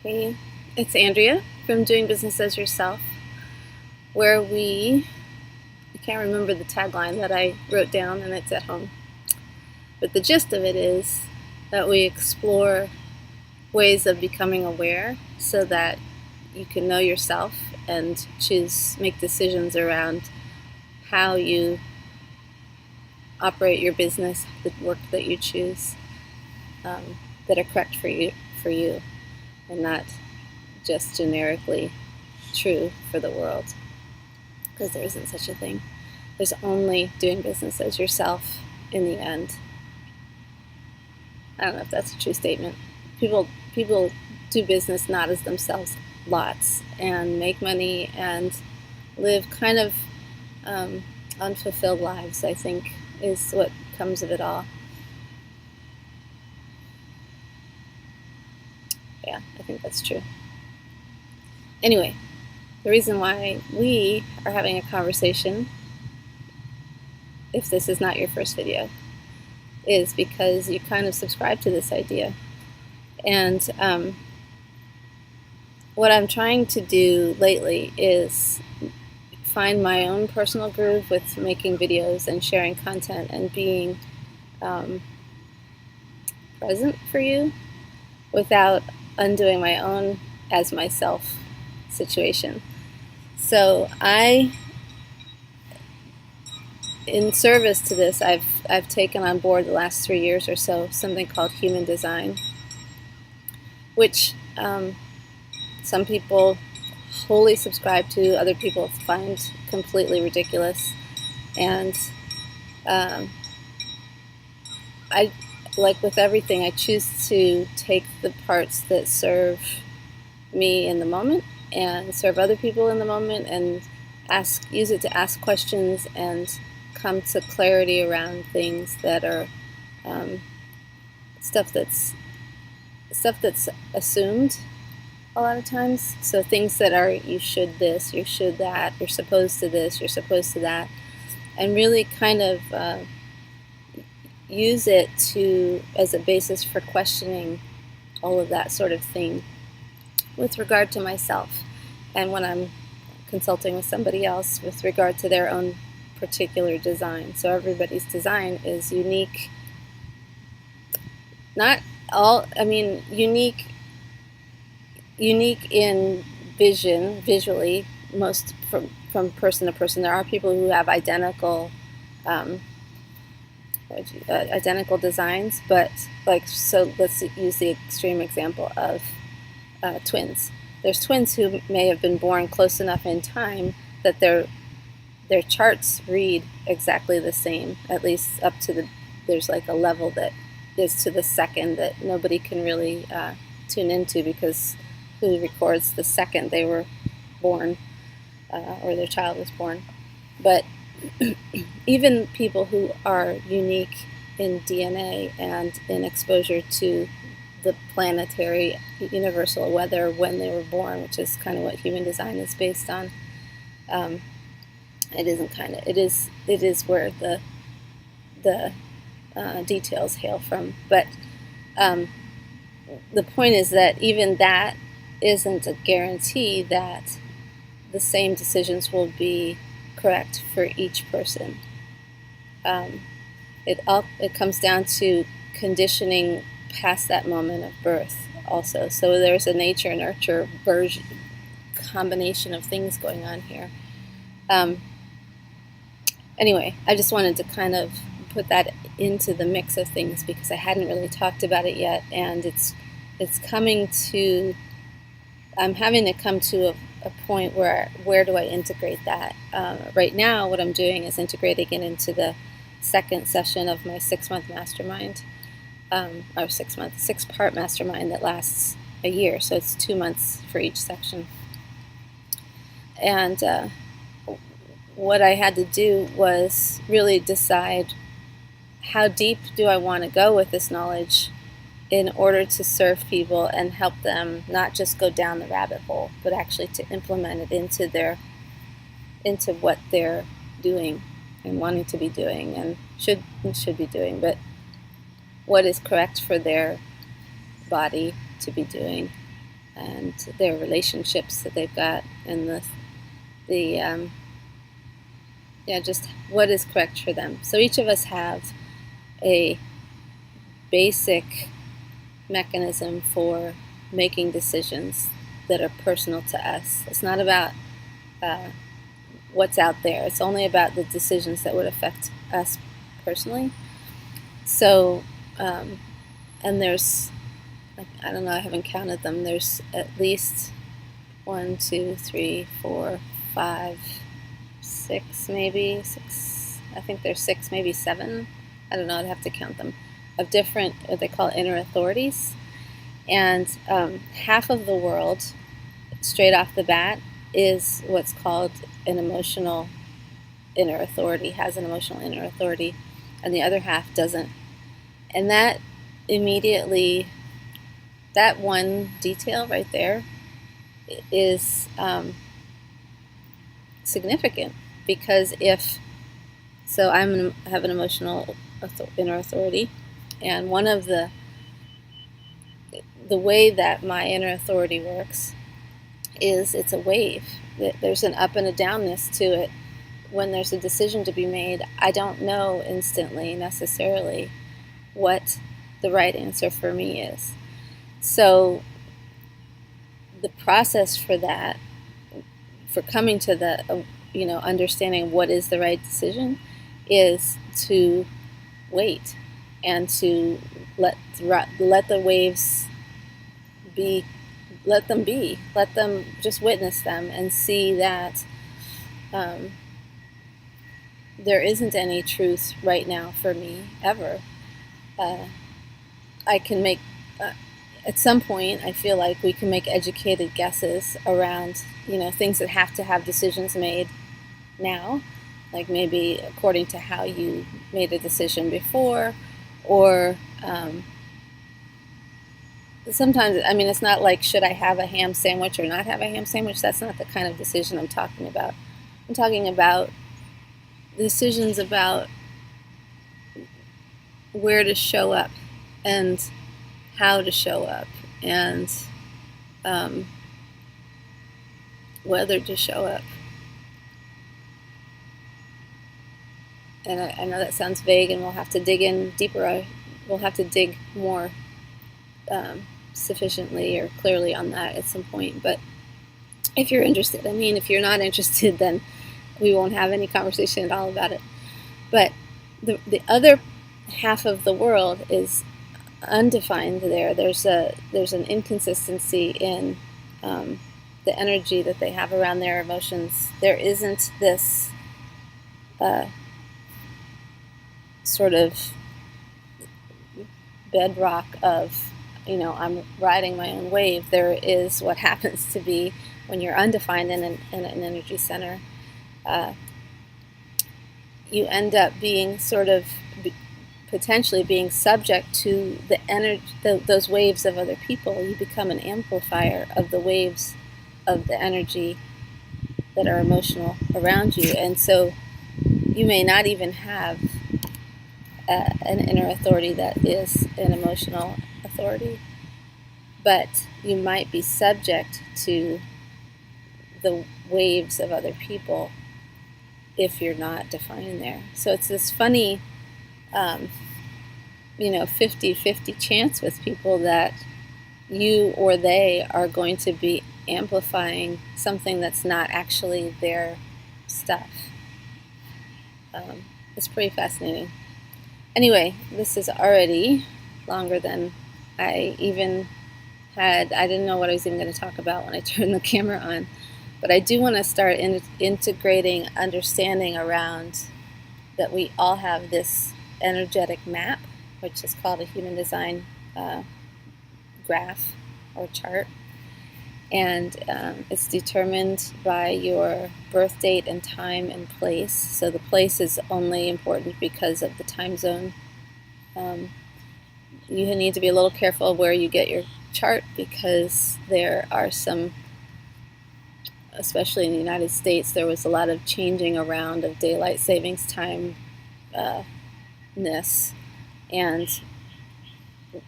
Hey, it's Andrea from Doing Business as Yourself, where I can't remember the tagline that I wrote down and it's at home, but the gist of it is that we explore ways of becoming aware so that you can know yourself and make decisions around how you operate your business, the work that you choose, that are correct for you. And not just generically true for the world, because there isn't such a thing. There's only doing business as yourself in the end. I don't know if that's a true statement. People do business not as themselves lots and make money and live kind of unfulfilled lives, I think, is what comes of it all. Yeah, I think that's true. Anyway, the reason why we are having a conversation, if this is not your first video, is because you kind of subscribe to this idea. And what I'm trying to do lately is find my own personal groove with making videos and sharing content and being present for you without undoing my own as myself situation. So in service to this, I've taken on board the last 3 years or so something called human design, which some people wholly subscribe to, other people find completely ridiculous, and like with everything, I choose to take the parts that serve me in the moment and serve other people in the moment, and use it to ask questions and come to clarity around things that are stuff that's assumed a lot of times. So things that are, you should this, you should that, you're supposed to this, you're supposed to that, and really kind of use it as a basis for questioning all of that sort of thing with regard to myself, and when I'm consulting with somebody else with regard to their own particular design. So everybody's design is unique. Unique in visually, most from person to person. There are people who have identical designs, but so let's use the extreme example of twins. There's twins who may have been born close enough in time that their charts read exactly the same, at least up to there's like a level that is to the second that nobody can really tune into, because who records the second they were born or their child was born. But even people who are unique in DNA and in exposure to the planetary universal weather when they were born, which is kind of what human design is based on. It is where the details hail from. But the point is that even that isn't a guarantee that the same decisions will be correct for each person. It comes down to conditioning past that moment of birth also. So there's a nature-nurture combination of things going on here. Anyway, I just wanted to kind of put that into the mix of things because I hadn't really talked about it yet, and I'm having to come to a point where do I integrate that? Right now, what I'm doing is integrating it into the second session of my 6-month mastermind, or 6-part mastermind that lasts a year. So it's 2 months for each section. And what I had to do was really decide, how deep do I want to go with this knowledge in order to serve people and help them not just go down the rabbit hole, but actually to implement it into what they're doing and wanting to be doing and should be doing, but what is correct for their body to be doing and their relationships that they've got, and just what is correct for them. So each of us have a basic mechanism for making decisions that are personal to us. It's not about what's out there. It's only about the decisions that would affect us personally. So, and there's, I don't know, I haven't counted them. There's at least 1, 2, 3, 4, 5, 6, maybe 6. I think there's 6, maybe 7. I don't know. I'd have to count them. Of different, what they call inner authorities, and half of the world, straight off the bat, is what's called an emotional inner authority. Has an emotional inner authority, and the other half doesn't. And that immediately, that one detail right there is significant, because if so, I have an emotional inner authority, and one of the way that my inner authority works is it's a wave. There's an up and a downness to it. When there's a decision to be made, I don't know instantly necessarily what the right answer for me is. So the process for that, for coming to the understanding what is the right decision, is to wait and to let the waves be, let them just witness them and see that there isn't any truth right now for me ever. I can make at some point, I feel like we can make educated guesses around things that have to have decisions made now, like maybe according to how you made a decision before, or sometimes, it's not like, should I have a ham sandwich or not have a ham sandwich? That's not the kind of decision I'm talking about. I'm talking about decisions about where to show up and how to show up, and whether to show up. And I know that sounds vague, and we'll have to dig in deeper. We'll have to dig more sufficiently or clearly on that at some point. But if you're interested, if you're not interested, then we won't have any conversation at all about it. But the other half of the world is undefined. There's an inconsistency in the energy that they have around their emotions. There isn't this sort of bedrock of, I'm riding my own wave. There is what happens to be when you're undefined in an energy center. You end up being sort of potentially being subject to the energy, those waves of other people. You become an amplifier of the waves of the energy that are emotional around you. And so you may not even have an inner authority that is an emotional authority, but you might be subject to the waves of other people if you're not defined there. So it's this funny 50-50 chance with people that you or they are going to be amplifying something that's not actually their stuff. It's pretty fascinating. Anyway, this is already longer than I even had. I didn't know what I was even going to talk about when I turned the camera on. But I do want to start integrating understanding around that we all have this energetic map, which is called a human design graph or chart. And it's determined by your birth date and time and place. So the place is only important because of the time zone. You need to be a little careful where you get your chart, because there are some, especially in the United States, there was a lot of changing around of daylight savings time ness, and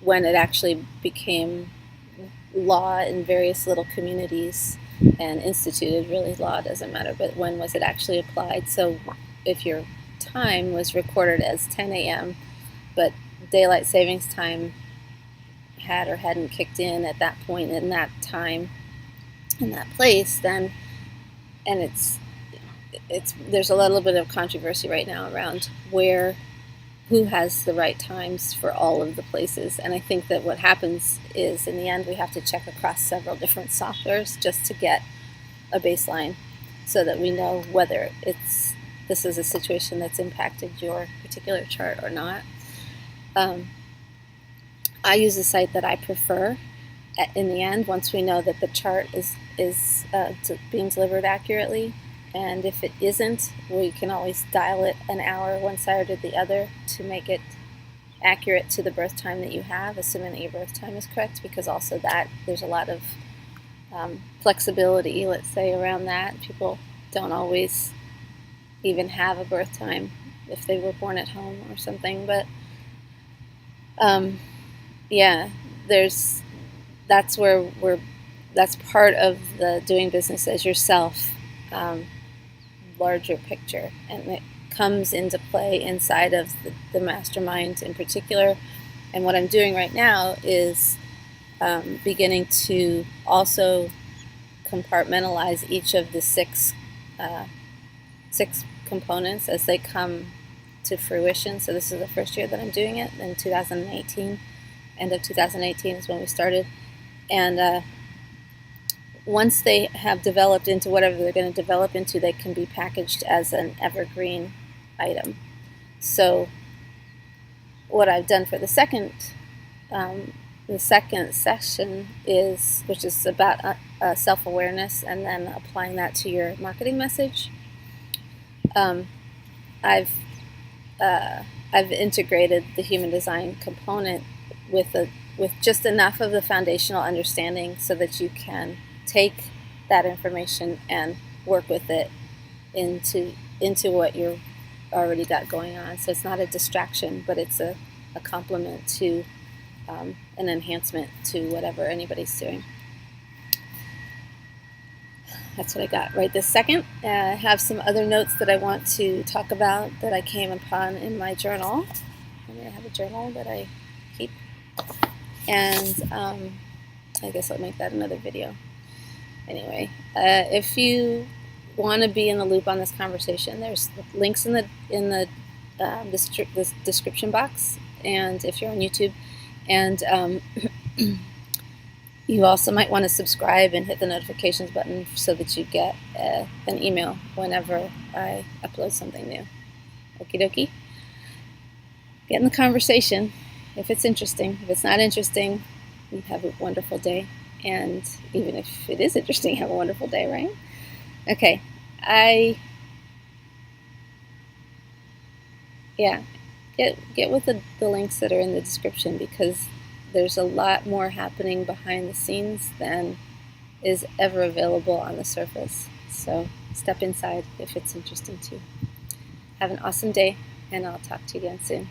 when it actually became law in various little communities and instituted, really law doesn't matter, but when was it actually applied? So if your time was recorded as 10 a.m., but daylight savings time had or hadn't kicked in at that point in that time in that place, then, and it's there's a little bit of controversy right now around who has the right times for all of the places. And I think that what happens is, in the end, we have to check across several different softwares just to get a baseline so that we know whether this is a situation that's impacted your particular chart or not. I use a site that I prefer. In the end, once we know that the chart is being delivered accurately, and if it isn't, we can always dial it an hour one side or the other to make it accurate to the birth time that you have, assuming that your birth time is correct, because also that there's a lot of flexibility, let's say, around that. People don't always even have a birth time if they were born at home or something, but yeah, that's part of the doing business as yourself larger picture, and it comes into play inside of the mastermind in particular. And what I'm doing right now is beginning to also compartmentalize each of the six components as they come to fruition. So this is the first year that I'm doing it, in 2018. End of 2018 is when we started. And once they have developed into whatever they're going to develop into, they can be packaged as an evergreen item. So what I've done for the second session which is about self-awareness, and then applying that to your marketing message. I've integrated the human design component with just enough of the foundational understanding so that you can take that information and work with it into what you're already got going on. So it's not a distraction, but it's a complement to an enhancement to whatever anybody's doing. That's what I got right this second. I have some other notes that I want to talk about that I came upon in my journal. I have a journal that I keep, and I guess I'll make that another video. Anyway, if you want to be in the loop on this conversation, there's links in the description box, and if you're on YouTube, and you also might want to subscribe and hit the notifications button so that you get an email whenever I upload something new. Okie dokie. Get in the conversation if it's interesting. If it's not interesting, you have a wonderful day. And even if it is interesting, have a wonderful day, right? Okay. Get with the links that are in the description, because there's a lot more happening behind the scenes than is ever available on the surface. So step inside if it's interesting to you. Have an awesome day, and I'll talk to you again soon.